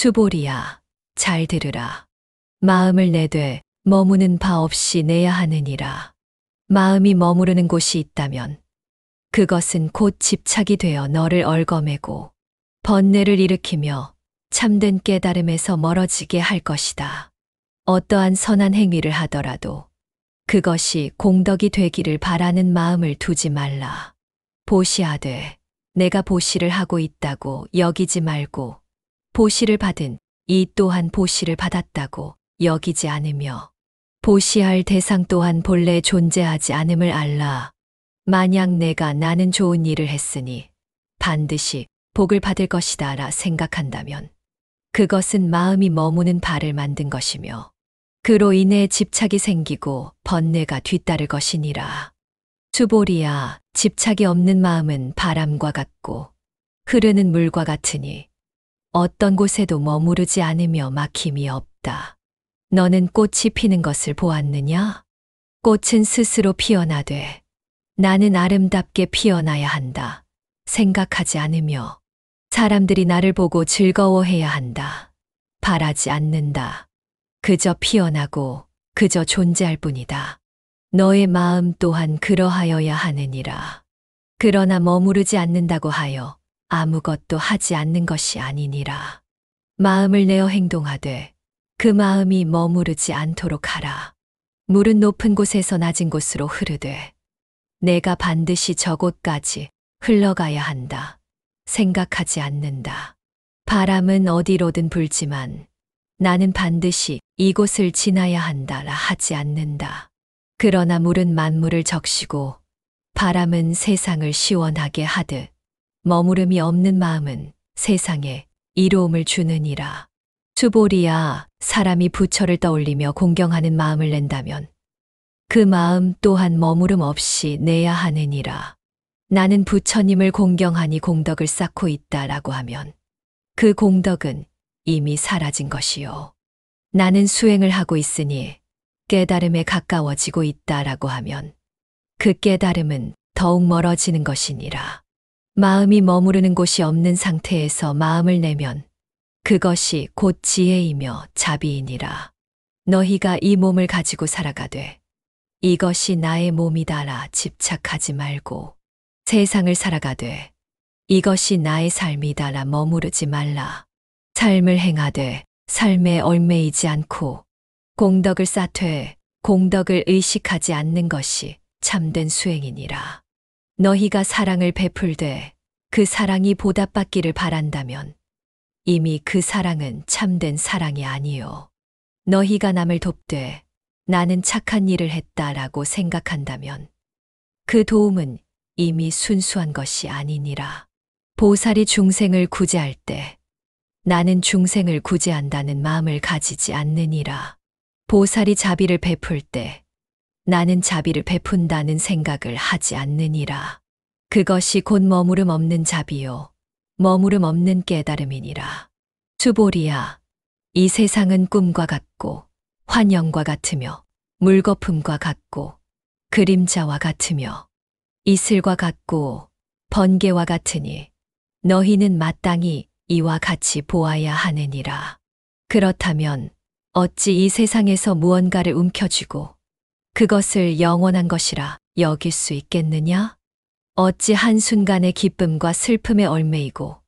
주보리야, 잘 들으라. 마음을 내되 머무는 바 없이 내야 하느니라. 마음이 머무르는 곳이 있다면 그것은 곧 집착이 되어 너를 얽어매고 번뇌를 일으키며 참된 깨달음에서 멀어지게 할 것이다. 어떠한 선한 행위를 하더라도 그것이 공덕이 되기를 바라는 마음을 두지 말라. 보시하되 내가 보시를 하고 있다고 여기지 말고 보시를 받은 이 또한 보시를 받았다고 여기지 않으며 보시할 대상 또한 본래 존재하지 않음을 알라. 만약 내가 나는 좋은 일을 했으니 반드시 복을 받을 것이다라 생각한다면 그것은 마음이 머무는 바를 만든 것이며 그로 인해 집착이 생기고 번뇌가 뒤따를 것이니라. 주보리야, 집착이 없는 마음은 바람과 같고 흐르는 물과 같으니 어떤 곳에도 머무르지 않으며 막힘이 없다. 너는 꽃이 피는 것을 보았느냐? 꽃은 스스로 피어나되 나는 아름답게 피어나야 한다. 생각하지 않으며 사람들이 나를 보고 즐거워해야 한다. 바라지 않는다. 그저 피어나고 그저 존재할 뿐이다. 너의 마음 또한 그러하여야 하느니라. 그러나 머무르지 않는다고 하여 아무것도 하지 않는 것이 아니니라. 마음을 내어 행동하되 그 마음이 머무르지 않도록 하라. 물은 높은 곳에서 낮은 곳으로 흐르되 내가 반드시 저곳까지 흘러가야 한다. 생각하지 않는다. 바람은 어디로든 불지만 나는 반드시 이곳을 지나야 한다라 하지 않는다. 그러나 물은 만물을 적시고 바람은 세상을 시원하게 하듯 머무름이 없는 마음은 세상에 이로움을 주느니라. 주보리야, 사람이 부처를 떠올리며 공경하는 마음을 낸다면 그 마음 또한 머무름 없이 내야 하느니라. 나는 부처님을 공경하니 공덕을 쌓고 있다라고 하면 그 공덕은 이미 사라진 것이요. 나는 수행을 하고 있으니 깨달음에 가까워지고 있다라고 하면 그 깨달음은 더욱 멀어지는 것이니라. 마음이 머무르는 곳이 없는 상태에서 마음을 내면 그것이 곧 지혜이며 자비이니라. 너희가 이 몸을 가지고 살아가되 이것이 나의 몸이다라 집착하지 말고 세상을 살아가되 이것이 나의 삶이다라 머무르지 말라. 삶을 행하되 삶에 얽매이지 않고 공덕을 쌓되 공덕을 의식하지 않는 것이 참된 수행이니라. 너희가 사랑을 베풀되 그 사랑이 보답받기를 바란다면 이미 그 사랑은 참된 사랑이 아니요. 너희가 남을 돕되 나는 착한 일을 했다라고 생각한다면 그 도움은 이미 순수한 것이 아니니라. 보살이 중생을 구제할 때 나는 중생을 구제한다는 마음을 가지지 않느니라. 보살이 자비를 베풀 때 나는 자비를 베푼다는 생각을 하지 않느니라. 그것이 곧 머무름 없는 자비요. 머무름 없는 깨달음이니라. 주보리야, 이 세상은 꿈과 같고 환영과 같으며 물거품과 같고 그림자와 같으며 이슬과 같고 번개와 같으니 너희는 마땅히 이와 같이 보아야 하느니라. 그렇다면 어찌 이 세상에서 무언가를 움켜쥐고 그것을 영원한 것이라 여길 수 있겠느냐? 어찌 한순간의 기쁨과 슬픔에 얽매이고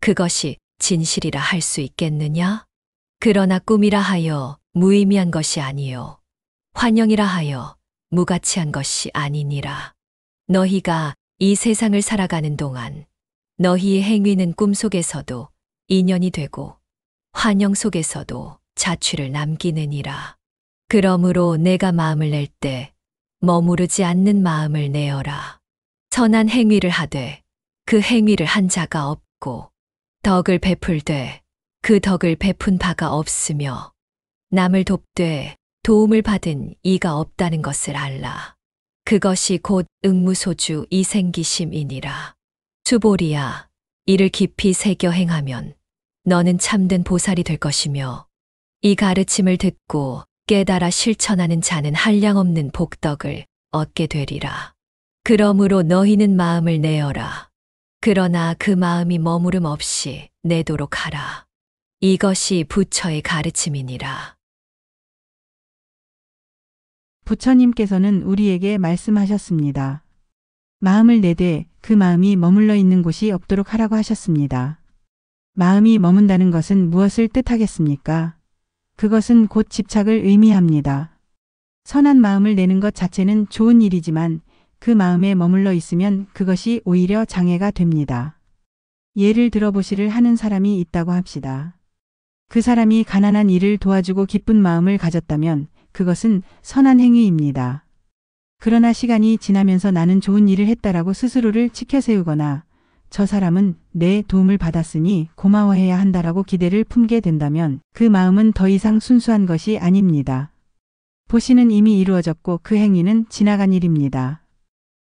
그것이 진실이라 할 수 있겠느냐? 그러나 꿈이라 하여 무의미한 것이 아니요 환영이라 하여 무가치한 것이 아니니라. 너희가 이 세상을 살아가는 동안 너희의 행위는 꿈속에서도 인연이 되고 환영 속에서도 자취를 남기느니라. 그러므로 내가 마음을 낼 때 머무르지 않는 마음을 내어라. 선한 행위를 하되 그 행위를 한 자가 없고 덕을 베풀되 그 덕을 베푼 바가 없으며 남을 돕되 도움을 받은 이가 없다는 것을 알라. 그것이 곧 응무소주 이생기심이니라. 주보리야, 이를 깊이 새겨 행하면 너는 참된 보살이 될 것이며 이 가르침을 듣고 깨달아 실천하는 자는 한량없는 복덕을 얻게 되리라. 그러므로 너희는 마음을 내어라. 그러나 그 마음이 머무름 없이 내도록 하라. 이것이 부처의 가르침이니라. 부처님께서는 우리에게 말씀하셨습니다. 마음을 내되 그 마음이 머물러 있는 곳이 없도록 하라고 하셨습니다. 마음이 머문다는 것은 무엇을 뜻하겠습니까? 그것은 곧 집착을 의미합니다. 선한 마음을 내는 것 자체는 좋은 일이지만 그 마음에 머물러 있으면 그것이 오히려 장애가 됩니다. 예를 들어보시를 하는 사람이 있다고 합시다. 그 사람이 가난한 이를 도와주고 기쁜 마음을 가졌다면 그것은 선한 행위입니다. 그러나 시간이 지나면서 나는 좋은 일을 했다라고 스스로를 치켜세우거나 저 사람은 내 도움을 받았으니 고마워해야 한다라고 기대를 품게 된다면 그 마음은 더 이상 순수한 것이 아닙니다. 보시는 이미 이루어졌고 그 행위는 지나간 일입니다.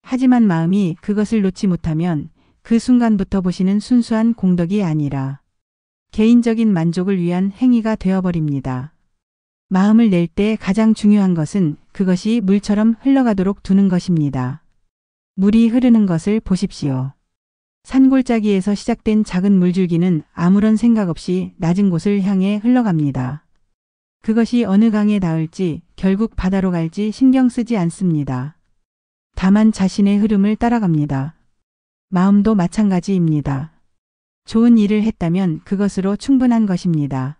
하지만 마음이 그것을 놓지 못하면 그 순간부터 보시는 순수한 공덕이 아니라 개인적인 만족을 위한 행위가 되어버립니다. 마음을 낼 때 가장 중요한 것은 그것이 물처럼 흘러가도록 두는 것입니다. 물이 흐르는 것을 보십시오. 산골짜기에서 시작된 작은 물줄기는 아무런 생각 없이 낮은 곳을 향해 흘러갑니다. 그것이 어느 강에 닿을지 결국 바다로 갈지 신경 쓰지 않습니다. 다만 자신의 흐름을 따라갑니다. 마음도 마찬가지입니다. 좋은 일을 했다면 그것으로 충분한 것입니다.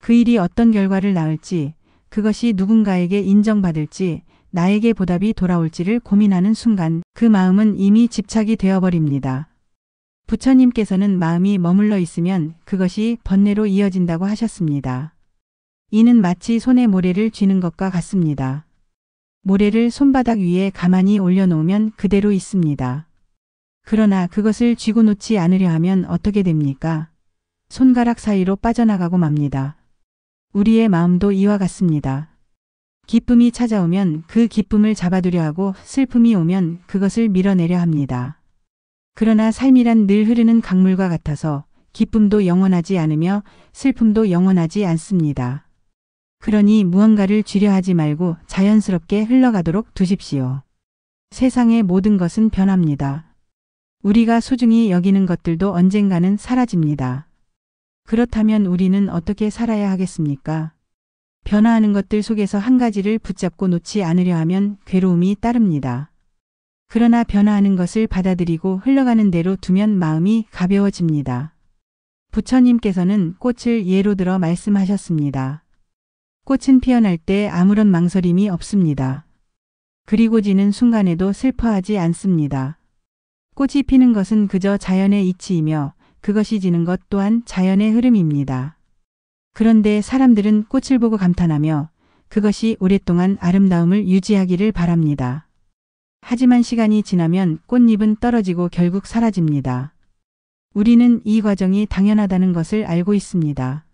그 일이 어떤 결과를 낳을지, 그것이 누군가에게 인정받을지, 나에게 보답이 돌아올지를 고민하는 순간 그 마음은 이미 집착이 되어버립니다. 부처님께서는 마음이 머물러 있으면 그것이 번뇌로 이어진다고 하셨습니다. 이는 마치 손에 모래를 쥐는 것과 같습니다. 모래를 손바닥 위에 가만히 올려놓으면 그대로 있습니다. 그러나 그것을 쥐고 놓지 않으려 하면 어떻게 됩니까? 손가락 사이로 빠져나가고 맙니다. 우리의 마음도 이와 같습니다. 기쁨이 찾아오면 그 기쁨을 잡아두려 하고 슬픔이 오면 그것을 밀어내려 합니다. 그러나 삶이란 늘 흐르는 강물과 같아서 기쁨도 영원하지 않으며 슬픔도 영원하지 않습니다. 그러니 무언가를 쥐려 하지 말고 자연스럽게 흘러가도록 두십시오. 세상의 모든 것은 변합니다. 우리가 소중히 여기는 것들도 언젠가는 사라집니다. 그렇다면 우리는 어떻게 살아야 하겠습니까? 변화하는 것들 속에서 한 가지를 붙잡고 놓지 않으려 하면 괴로움이 따릅니다. 그러나 변화하는 것을 받아들이고 흘러가는 대로 두면 마음이 가벼워집니다. 부처님께서는 꽃을 예로 들어 말씀하셨습니다. 꽃은 피어날 때 아무런 망설임이 없습니다. 그리고 지는 순간에도 슬퍼하지 않습니다. 꽃이 피는 것은 그저 자연의 이치이며 그것이 지는 것 또한 자연의 흐름입니다. 그런데 사람들은 꽃을 보고 감탄하며 그것이 오랫동안 아름다움을 유지하기를 바랍니다. 하지만 시간이 지나면 꽃잎은 떨어지고 결국 사라집니다. 우리는 이 과정이 당연하다는 것을 알고 있습니다.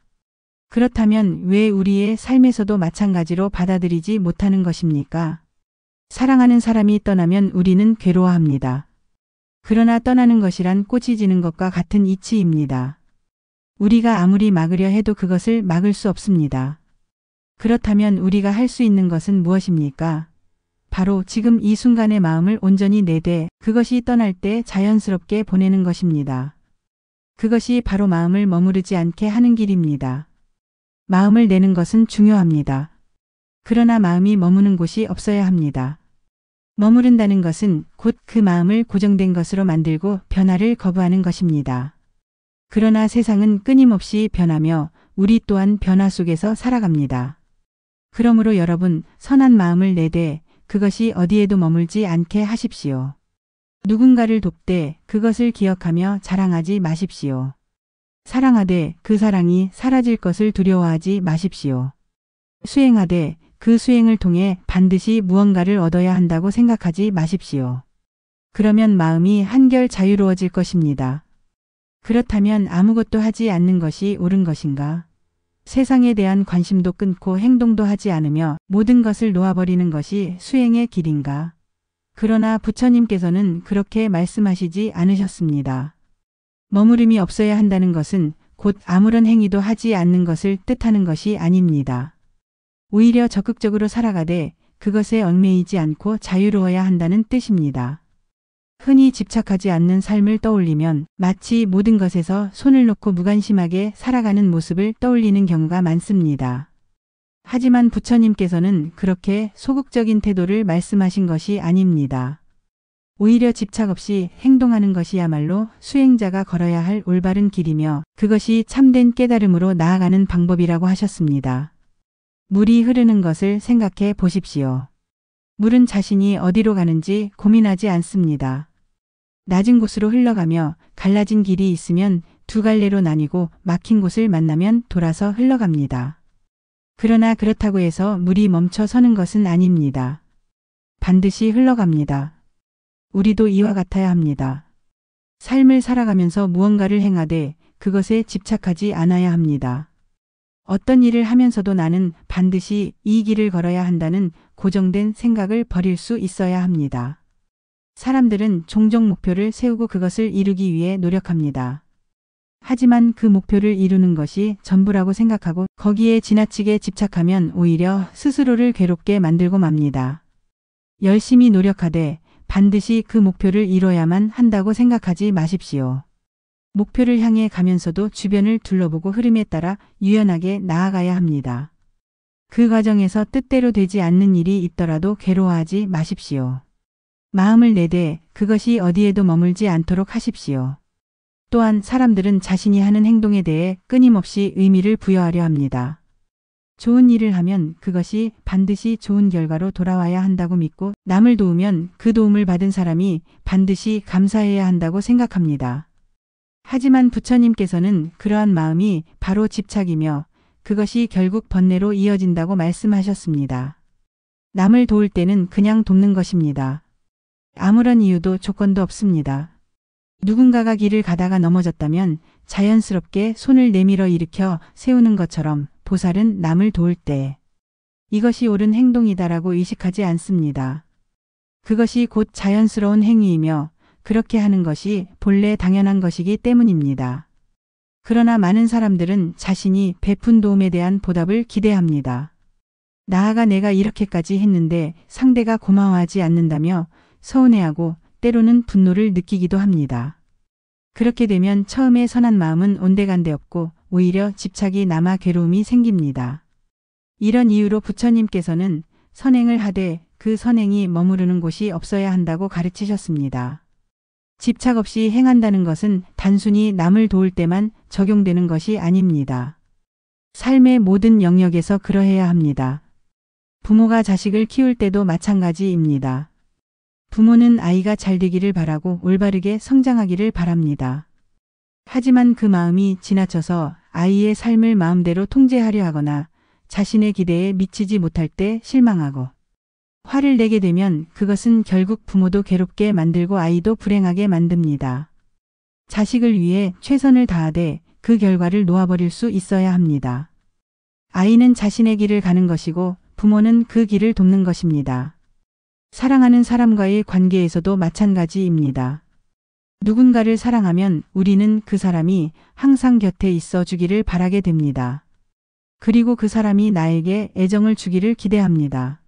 그렇다면 왜 우리의 삶에서도 마찬가지로 받아들이지 못하는 것입니까? 사랑하는 사람이 떠나면 우리는 괴로워합니다. 그러나 떠나는 것이란 꽃이 지는 것과 같은 이치입니다. 우리가 아무리 막으려 해도 그것을 막을 수 없습니다. 그렇다면 우리가 할 수 있는 것은 무엇입니까? 바로 지금 이 순간의 마음을 온전히 내되 그것이 떠날 때 자연스럽게 보내는 것입니다. 그것이 바로 마음을 머무르지 않게 하는 길입니다. 마음을 내는 것은 중요합니다. 그러나 마음이 머무는 곳이 없어야 합니다. 머무른다는 것은 곧 그 마음을 고정된 것으로 만들고 변화를 거부하는 것입니다. 그러나 세상은 끊임없이 변하며 우리 또한 변화 속에서 살아갑니다. 그러므로 여러분, 선한 마음을 내되 그것이 어디에도 머물지 않게 하십시오. 누군가를 돕되 그것을 기억하며 자랑하지 마십시오. 사랑하되 그 사랑이 사라질 것을 두려워하지 마십시오. 수행하되 그 수행을 통해 반드시 무언가를 얻어야 한다고 생각하지 마십시오. 그러면 마음이 한결 자유로워질 것입니다. 그렇다면 아무것도 하지 않는 것이 옳은 것인가? 세상에 대한 관심도 끊고 행동도 하지 않으며 모든 것을 놓아버리는 것이 수행의 길인가? 그러나 부처님께서는 그렇게 말씀하시지 않으셨습니다. 머무름이 없어야 한다는 것은 곧 아무런 행위도 하지 않는 것을 뜻하는 것이 아닙니다. 오히려 적극적으로 살아가되 그것에 얽매이지 않고 자유로워야 한다는 뜻입니다. 흔히 집착하지 않는 삶을 떠올리면 마치 모든 것에서 손을 놓고 무관심하게 살아가는 모습을 떠올리는 경우가 많습니다. 하지만 부처님께서는 그렇게 소극적인 태도를 말씀하신 것이 아닙니다. 오히려 집착 없이 행동하는 것이야말로 수행자가 걸어야 할 올바른 길이며 그것이 참된 깨달음으로 나아가는 방법이라고 하셨습니다. 물이 흐르는 것을 생각해 보십시오. 물은 자신이 어디로 가는지 고민하지 않습니다. 낮은 곳으로 흘러가며 갈라진 길이 있으면 두 갈래로 나뉘고 막힌 곳을 만나면 돌아서 흘러갑니다. 그러나 그렇다고 해서 물이 멈춰 서는 것은 아닙니다. 반드시 흘러갑니다. 우리도 이와 같아야 합니다. 삶을 살아가면서 무언가를 행하되 그것에 집착하지 않아야 합니다. 어떤 일을 하면서도 나는 반드시 이 길을 걸어야 한다는 고정된 생각을 버릴 수 있어야 합니다. 사람들은 종종 목표를 세우고 그것을 이루기 위해 노력합니다. 하지만 그 목표를 이루는 것이 전부라고 생각하고 거기에 지나치게 집착하면 오히려 스스로를 괴롭게 만들고 맙니다. 열심히 노력하되 반드시 그 목표를 이뤄야만 한다고 생각하지 마십시오. 목표를 향해 가면서도 주변을 둘러보고 흐름에 따라 유연하게 나아가야 합니다. 그 과정에서 뜻대로 되지 않는 일이 있더라도 괴로워하지 마십시오. 마음을 내되 그것이 어디에도 머물지 않도록 하십시오. 또한 사람들은 자신이 하는 행동에 대해 끊임없이 의미를 부여하려 합니다. 좋은 일을 하면 그것이 반드시 좋은 결과로 돌아와야 한다고 믿고 남을 도우면 그 도움을 받은 사람이 반드시 감사해야 한다고 생각합니다. 하지만 부처님께서는 그러한 마음이 바로 집착이며 그것이 결국 번뇌로 이어진다고 말씀하셨습니다. 남을 도울 때는 그냥 돕는 것입니다. 아무런 이유도 조건도 없습니다. 누군가가 길을 가다가 넘어졌다면 자연스럽게 손을 내밀어 일으켜 세우는 것처럼 보살은 남을 도울 때 이것이 옳은 행동이다라고 의식하지 않습니다. 그것이 곧 자연스러운 행위이며 그렇게 하는 것이 본래 당연한 것이기 때문입니다. 그러나 많은 사람들은 자신이 베푼 도움에 대한 보답을 기대합니다. 나아가 내가 이렇게까지 했는데 상대가 고마워하지 않는다며 서운해하고 때로는 분노를 느끼기도 합니다. 그렇게 되면 처음에 선한 마음은 온데간데 없고 오히려 집착이 남아 괴로움이 생깁니다. 이런 이유로 부처님께서는 선행을 하되 그 선행이 머무르는 곳이 없어야 한다고 가르치셨습니다. 집착 없이 행한다는 것은 단순히 남을 도울 때만 적용되는 것이 아닙니다. 삶의 모든 영역에서 그러해야 합니다. 부모가 자식을 키울 때도 마찬가지입니다. 부모는 아이가 잘 되기를 바라고 올바르게 성장하기를 바랍니다. 하지만 그 마음이 지나쳐서 아이의 삶을 마음대로 통제하려 하거나 자신의 기대에 미치지 못할 때 실망하고 화를 내게 되면 그것은 결국 부모도 괴롭게 만들고 아이도 불행하게 만듭니다. 자식을 위해 최선을 다하되 그 결과를 놓아버릴 수 있어야 합니다. 아이는 자신의 길을 가는 것이고 부모는 그 길을 돕는 것입니다. 사랑하는 사람과의 관계에서도 마찬가지입니다. 누군가를 사랑하면 우리는 그 사람이 항상 곁에 있어 주기를 바라게 됩니다. 그리고 그 사람이 나에게 애정을 주기를 기대합니다.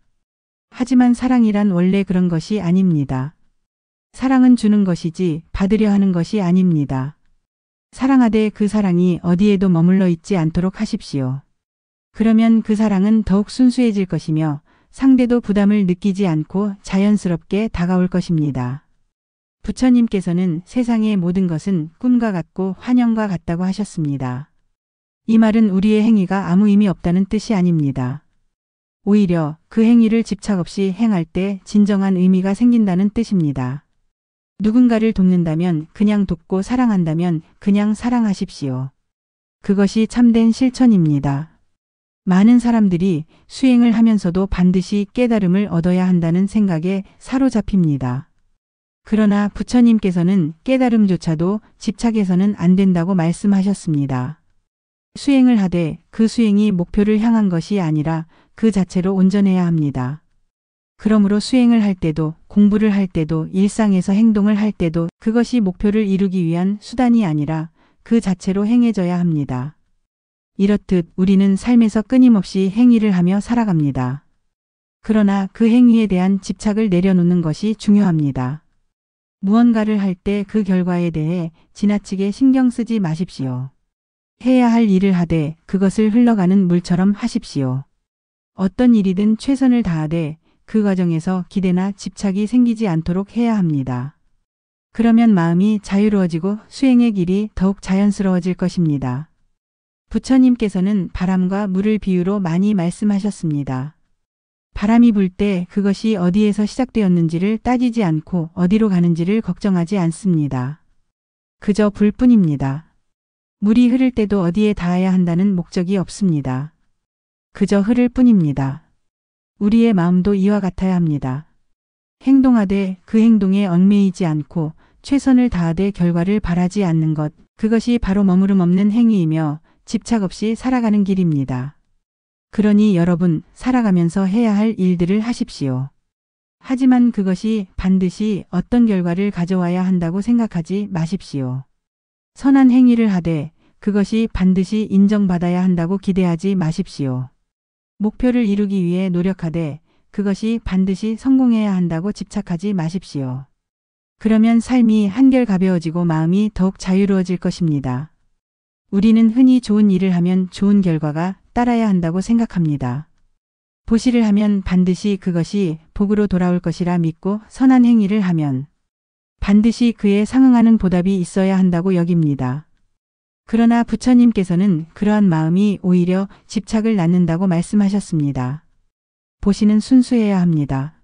하지만 사랑이란 원래 그런 것이 아닙니다. 사랑은 주는 것이지 받으려 하는 것이 아닙니다. 사랑하되 그 사랑이 어디에도 머물러 있지 않도록 하십시오. 그러면 그 사랑은 더욱 순수해질 것이며 상대도 부담을 느끼지 않고 자연스럽게 다가올 것입니다. 부처님께서는 세상의 모든 것은 꿈과 같고 환영과 같다고 하셨습니다. 이 말은 우리의 행위가 아무 의미 없다는 뜻이 아닙니다. 오히려 그 행위를 집착 없이 행할 때 진정한 의미가 생긴다는 뜻입니다. 누군가를 돕는다면 그냥 돕고 사랑한다면 그냥 사랑하십시오. 그것이 참된 실천입니다. 많은 사람들이 수행을 하면서도 반드시 깨달음을 얻어야 한다는 생각에 사로잡힙니다. 그러나 부처님께서는 깨달음조차도 집착해서는 안 된다고 말씀하셨습니다. 수행을 하되 그 수행이 목표를 향한 것이 아니라 그 자체로 온전해야 합니다. 그러므로 수행을 할 때도 공부를 할 때도 일상에서 행동을 할 때도 그것이 목표를 이루기 위한 수단이 아니라 그 자체로 행해져야 합니다. 이렇듯 우리는 삶에서 끊임없이 행위를 하며 살아갑니다. 그러나 그 행위에 대한 집착을 내려놓는 것이 중요합니다. 무언가를 할 때 그 결과에 대해 지나치게 신경 쓰지 마십시오. 해야 할 일을 하되 그것을 흘러가는 물처럼 하십시오. 어떤 일이든 최선을 다하되 그 과정에서 기대나 집착이 생기지 않도록 해야 합니다. 그러면 마음이 자유로워지고 수행의 길이 더욱 자연스러워질 것입니다. 부처님께서는 바람과 물을 비유로 많이 말씀하셨습니다. 바람이 불 때 그것이 어디에서 시작되었는지를 따지지 않고 어디로 가는지를 걱정하지 않습니다. 그저 불 뿐입니다. 물이 흐를 때도 어디에 닿아야 한다는 목적이 없습니다. 그저 흐를 뿐입니다. 우리의 마음도 이와 같아야 합니다. 행동하되 그 행동에 얽매이지 않고 최선을 다하되 결과를 바라지 않는 것, 그것이 바로 머무름 없는 행위이며 집착 없이 살아가는 길입니다. 그러니 여러분, 살아가면서 해야 할 일들을 하십시오. 하지만 그것이 반드시 어떤 결과를 가져와야 한다고 생각하지 마십시오. 선한 행위를 하되 그것이 반드시 인정받아야 한다고 기대하지 마십시오. 목표를 이루기 위해 노력하되 그것이 반드시 성공해야 한다고 집착하지 마십시오. 그러면 삶이 한결 가벼워지고 마음이 더욱 자유로워질 것입니다. 우리는 흔히 좋은 일을 하면 좋은 결과가 따라야 한다고 생각합니다. 보시를 하면 반드시 그것이 복으로 돌아올 것이라 믿고 선한 행위를 하면 반드시 그에 상응하는 보답이 있어야 한다고 여깁니다. 그러나 부처님께서는 그러한 마음이 오히려 집착을 낳는다고 말씀하셨습니다. 보시는 순수해야 합니다.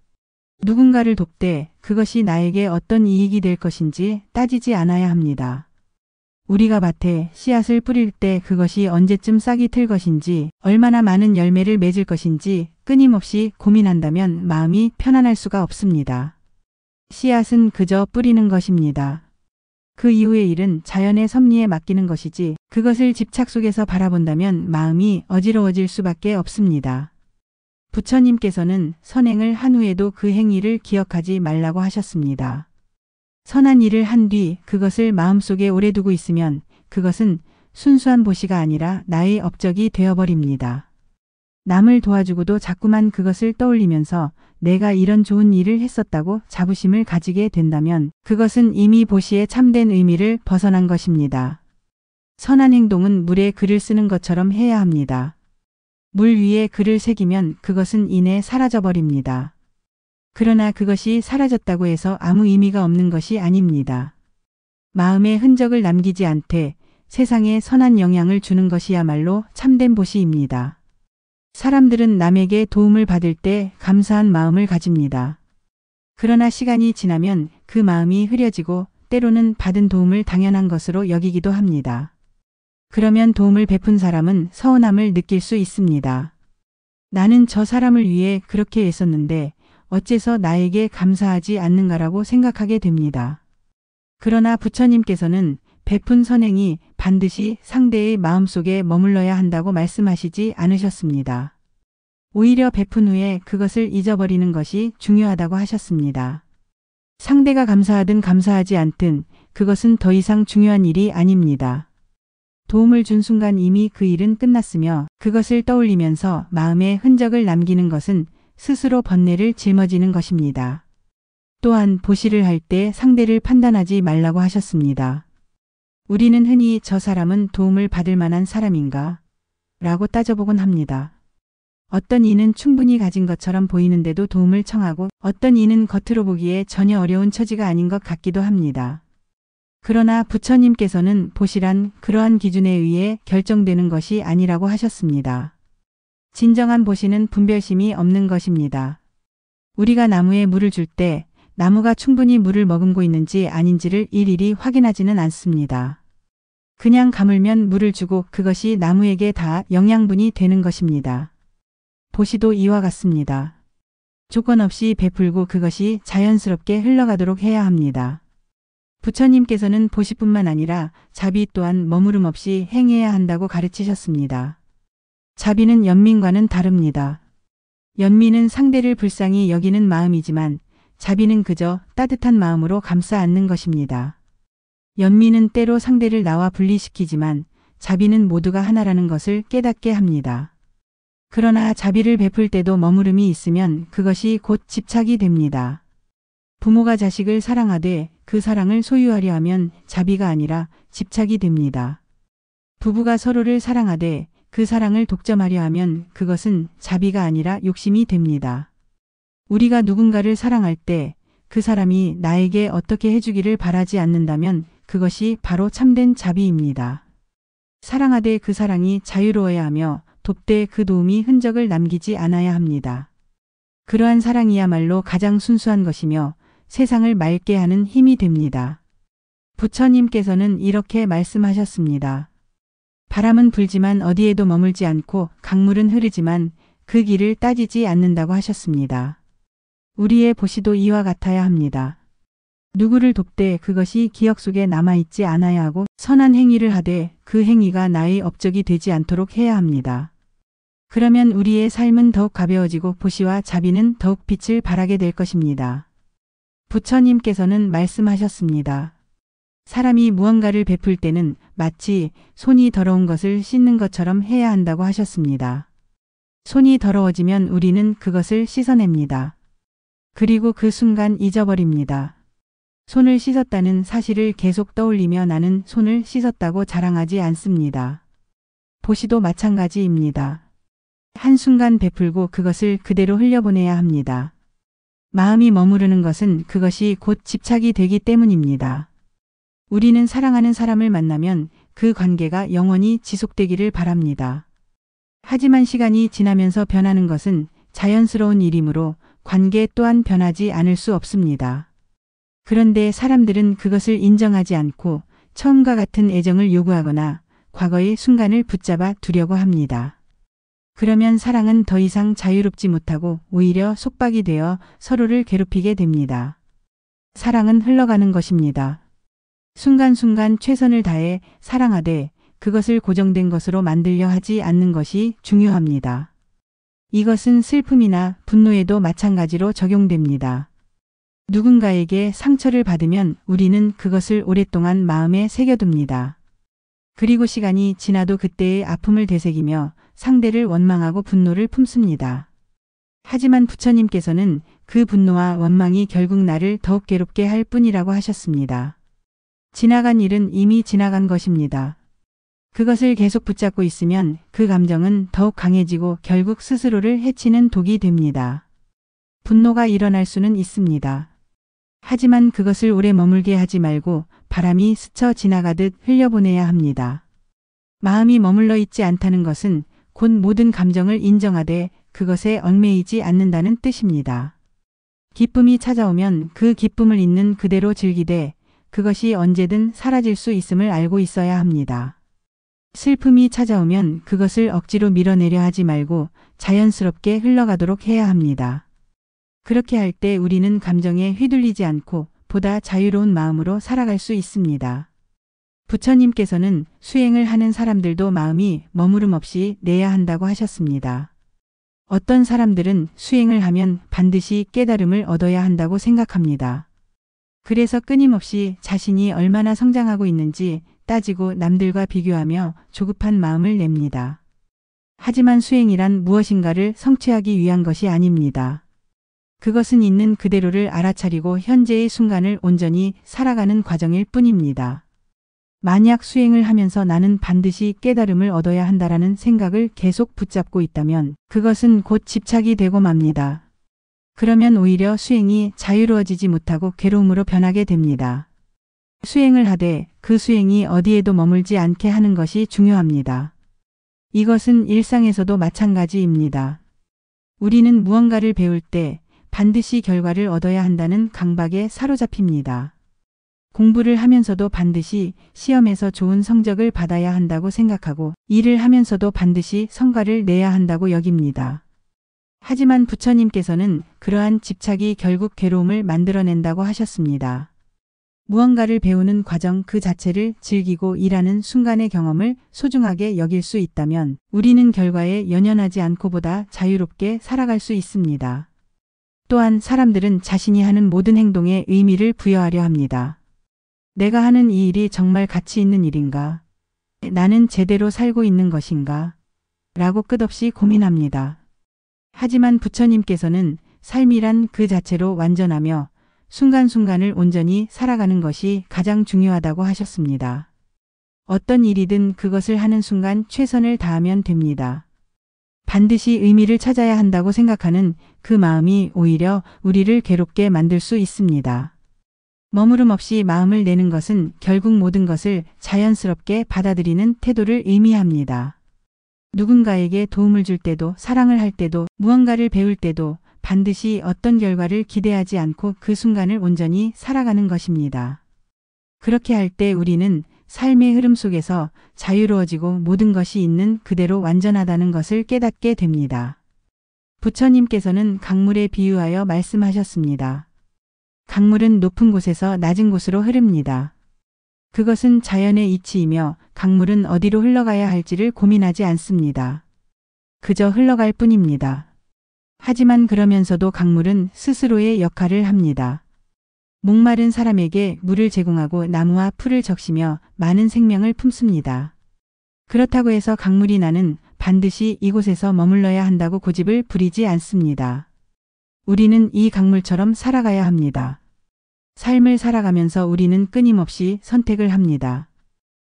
누군가를 돕되 그것이 나에게 어떤 이익이 될 것인지 따지지 않아야 합니다. 우리가 밭에 씨앗을 뿌릴 때 그것이 언제쯤 싹이 틀 것인지, 얼마나 많은 열매를 맺을 것인지 끊임없이 고민한다면 마음이 편안할 수가 없습니다. 씨앗은 그저 뿌리는 것입니다. 그 이후의 일은 자연의 섭리에 맡기는 것이지 그것을 집착 속에서 바라본다면 마음이 어지러워질 수밖에 없습니다. 부처님께서는 선행을 한 후에도 그 행위를 기억하지 말라고 하셨습니다. 선한 일을 한 뒤 그것을 마음속에 오래 두고 있으면 그것은 순수한 보시가 아니라 나의 업적이 되어버립니다. 남을 도와주고도 자꾸만 그것을 떠올리면서 내가 이런 좋은 일을 했었다고 자부심을 가지게 된다면 그것은 이미 보시의 참된 의미를 벗어난 것입니다. 선한 행동은 물에 글을 쓰는 것처럼 해야 합니다. 물 위에 글을 새기면 그것은 이내 사라져버립니다. 그러나 그것이 사라졌다고 해서 아무 의미가 없는 것이 아닙니다. 마음의 흔적을 남기지 않되 세상에 선한 영향을 주는 것이야말로 참된 보시입니다. 사람들은 남에게 도움을 받을 때 감사한 마음을 가집니다. 그러나 시간이 지나면 그 마음이 흐려지고 때로는 받은 도움을 당연한 것으로 여기기도 합니다. 그러면 도움을 베푼 사람은 서운함을 느낄 수 있습니다. 나는 저 사람을 위해 그렇게 애썼는데 어째서 나에게 감사하지 않는가라고 생각하게 됩니다. 그러나 부처님께서는 베푼 선행이 반드시 상대의 마음속에 머물러야 한다고 말씀하시지 않으셨습니다. 오히려 베푼 후에 그것을 잊어버리는 것이 중요하다고 하셨습니다. 상대가 감사하든 감사하지 않든 그것은 더 이상 중요한 일이 아닙니다. 도움을 준 순간 이미 그 일은 끝났으며 그것을 떠올리면서 마음의 흔적을 남기는 것은 스스로 번뇌를 짊어지는 것입니다. 또한 보시를 할 때 상대를 판단하지 말라고 하셨습니다. 우리는 흔히 저 사람은 도움을 받을 만한 사람인가? 라고 따져보곤 합니다. 어떤 이는 충분히 가진 것처럼 보이는데도 도움을 청하고 어떤 이는 겉으로 보기에 전혀 어려운 처지가 아닌 것 같기도 합니다. 그러나 부처님께서는 보시란 그러한 기준에 의해 결정되는 것이 아니라고 하셨습니다. 진정한 보시는 분별심이 없는 것입니다. 우리가 나무에 물을 줄 때 나무가 충분히 물을 머금고 있는지 아닌지를 일일이 확인하지는 않습니다. 그냥 가물면 물을 주고 그것이 나무에게 다 영양분이 되는 것입니다. 보시도 이와 같습니다. 조건 없이 베풀고 그것이 자연스럽게 흘러가도록 해야 합니다. 부처님께서는 보시뿐만 아니라 자비 또한 머무름 없이 행해야 한다고 가르치셨습니다. 자비는 연민과는 다릅니다. 연민은 상대를 불쌍히 여기는 마음이지만 자비는 그저 따뜻한 마음으로 감싸 안는 것입니다. 연민은 때로 상대를 나와 분리시키지만 자비는 모두가 하나라는 것을 깨닫게 합니다. 그러나 자비를 베풀 때도 머무름이 있으면 그것이 곧 집착이 됩니다. 부모가 자식을 사랑하되 그 사랑을 소유하려 하면 자비가 아니라 집착이 됩니다. 부부가 서로를 사랑하되 그 사랑을 독점하려 하면 그것은 자비가 아니라 욕심이 됩니다. 우리가 누군가를 사랑할 때 그 사람이 나에게 어떻게 해주기를 바라지 않는다면 그것이 바로 참된 자비입니다. 사랑하되 그 사랑이 자유로워야 하며 돕되 그 도움이 흔적을 남기지 않아야 합니다. 그러한 사랑이야말로 가장 순수한 것이며 세상을 맑게 하는 힘이 됩니다. 부처님께서는 이렇게 말씀하셨습니다. 바람은 불지만 어디에도 머물지 않고 강물은 흐르지만 그 길을 따지지 않는다고 하셨습니다. 우리의 보시도 이와 같아야 합니다. 누구를 돕되 그것이 기억 속에 남아있지 않아야 하고 선한 행위를 하되 그 행위가 나의 업적이 되지 않도록 해야 합니다. 그러면 우리의 삶은 더욱 가벼워지고 보시와 자비는 더욱 빛을 발하게 될 것입니다. 부처님께서는 말씀하셨습니다. 사람이 무언가를 베풀 때는 마치 손이 더러운 것을 씻는 것처럼 해야 한다고 하셨습니다. 손이 더러워지면 우리는 그것을 씻어냅니다. 그리고 그 순간 잊어버립니다. 손을 씻었다는 사실을 계속 떠올리며 나는 손을 씻었다고 자랑하지 않습니다. 보시도 마찬가지입니다. 한순간 베풀고 그것을 그대로 흘려보내야 합니다. 마음이 머무르는 것은 그것이 곧 집착이 되기 때문입니다. 우리는 사랑하는 사람을 만나면 그 관계가 영원히 지속되기를 바랍니다. 하지만 시간이 지나면서 변하는 것은 자연스러운 일이므로 관계 또한 변하지 않을 수 없습니다. 그런데 사람들은 그것을 인정하지 않고 처음과 같은 애정을 요구하거나 과거의 순간을 붙잡아 두려고 합니다. 그러면 사랑은 더 이상 자유롭지 못하고 오히려 속박이 되어 서로를 괴롭히게 됩니다. 사랑은 흘러가는 것입니다. 순간순간 최선을 다해 사랑하되 그것을 고정된 것으로 만들려 하지 않는 것이 중요합니다. 이것은 슬픔이나 분노에도 마찬가지로 적용됩니다. 누군가에게 상처를 받으면 우리는 그것을 오랫동안 마음에 새겨둡니다. 그리고 시간이 지나도 그때의 아픔을 되새기며 상대를 원망하고 분노를 품습니다. 하지만 부처님께서는 그 분노와 원망이 결국 나를 더욱 괴롭게 할 뿐이라고 하셨습니다. 지나간 일은 이미 지나간 것입니다. 그것을 계속 붙잡고 있으면 그 감정은 더욱 강해지고 결국 스스로를 해치는 독이 됩니다. 분노가 일어날 수는 있습니다. 하지만 그것을 오래 머물게 하지 말고 바람이 스쳐 지나가듯 흘려보내야 합니다. 마음이 머물러 있지 않다는 것은 곧 모든 감정을 인정하되 그것에 얽매이지 않는다는 뜻입니다. 기쁨이 찾아오면 그 기쁨을 있는 그대로 즐기되 그것이 언제든 사라질 수 있음을 알고 있어야 합니다. 슬픔이 찾아오면 그것을 억지로 밀어내려 하지 말고 자연스럽게 흘러가도록 해야 합니다. 그렇게 할 때 우리는 감정에 휘둘리지 않고 보다 자유로운 마음으로 살아갈 수 있습니다. 부처님께서는 수행을 하는 사람들도 마음이 머무름 없이 내야 한다고 하셨습니다. 어떤 사람들은 수행을 하면 반드시 깨달음을 얻어야 한다고 생각합니다. 그래서 끊임없이 자신이 얼마나 성장하고 있는지 따지고 남들과 비교하며 조급한 마음을 냅니다. 하지만 수행이란 무엇인가를 성취하기 위한 것이 아닙니다. 그것은 있는 그대로를 알아차리고 현재의 순간을 온전히 살아가는 과정일 뿐입니다. 만약 수행을 하면서 나는 반드시 깨달음을 얻어야 한다라는 생각을 계속 붙잡고 있다면 그것은 곧 집착이 되고 맙니다. 그러면 오히려 수행이 자유로워지지 못하고 괴로움으로 변하게 됩니다. 수행을 하되 그 수행이 어디에도 머물지 않게 하는 것이 중요합니다. 이것은 일상에서도 마찬가지입니다. 우리는 무언가를 배울 때 반드시 결과를 얻어야 한다는 강박에 사로잡힙니다. 공부를 하면서도 반드시 시험에서 좋은 성적을 받아야 한다고 생각하고 일을 하면서도 반드시 성과를 내야 한다고 여깁니다. 하지만 부처님께서는 그러한 집착이 결국 괴로움을 만들어낸다고 하셨습니다. 무언가를 배우는 과정 그 자체를 즐기고 일하는 순간의 경험을 소중하게 여길 수 있다면 우리는 결과에 연연하지 않고 보다 자유롭게 살아갈 수 있습니다. 또한 사람들은 자신이 하는 모든 행동에 의미를 부여하려 합니다. 내가 하는 이 일이 정말 가치 있는 일인가? 나는 제대로 살고 있는 것인가? 라고 끝없이 고민합니다. 하지만 부처님께서는 삶이란 그 자체로 완전하며 순간순간을 온전히 살아가는 것이 가장 중요하다고 하셨습니다. 어떤 일이든 그것을 하는 순간 최선을 다하면 됩니다. 반드시 의미를 찾아야 한다고 생각하는 그 마음이 오히려 우리를 괴롭게 만들 수 있습니다. 머무름 없이 마음을 내는 것은 결국 모든 것을 자연스럽게 받아들이는 태도를 의미합니다. 누군가에게 도움을 줄 때도, 사랑을 할 때도, 무언가를 배울 때도 반드시 어떤 결과를 기대하지 않고 그 순간을 온전히 살아가는 것입니다. 그렇게 할 때 우리는 삶의 흐름 속에서 자유로워지고 모든 것이 있는 그대로 완전하다는 것을 깨닫게 됩니다. 부처님께서는 강물에 비유하여 말씀하셨습니다. 강물은 높은 곳에서 낮은 곳으로 흐릅니다. 그것은 자연의 이치이며 강물은 어디로 흘러가야 할지를 고민하지 않습니다. 그저 흘러갈 뿐입니다. 하지만 그러면서도 강물은 스스로의 역할을 합니다. 목마른 사람에게 물을 제공하고 나무와 풀을 적시며 많은 생명을 품습니다. 그렇다고 해서 강물이 나는 반드시 이곳에서 머물러야 한다고 고집을 부리지 않습니다. 우리는 이 강물처럼 살아가야 합니다. 삶을 살아가면서 우리는 끊임없이 선택을 합니다.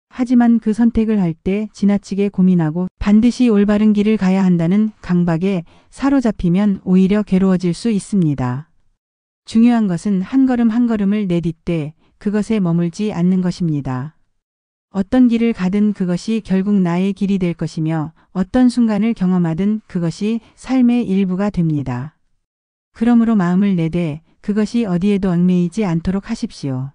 하지만 그 선택을 할 때 지나치게 고민하고 반드시 올바른 길을 가야 한다는 강박에 사로잡히면 오히려 괴로워질 수 있습니다. 중요한 것은 한 걸음 한 걸음을 내딛되 그것에 머물지 않는 것입니다. 어떤 길을 가든 그것이 결국 나의 길이 될 것이며 어떤 순간을 경험하든 그것이 삶의 일부가 됩니다. 그러므로 마음을 내되 그것이 어디에도 얽매이지 않도록 하십시오.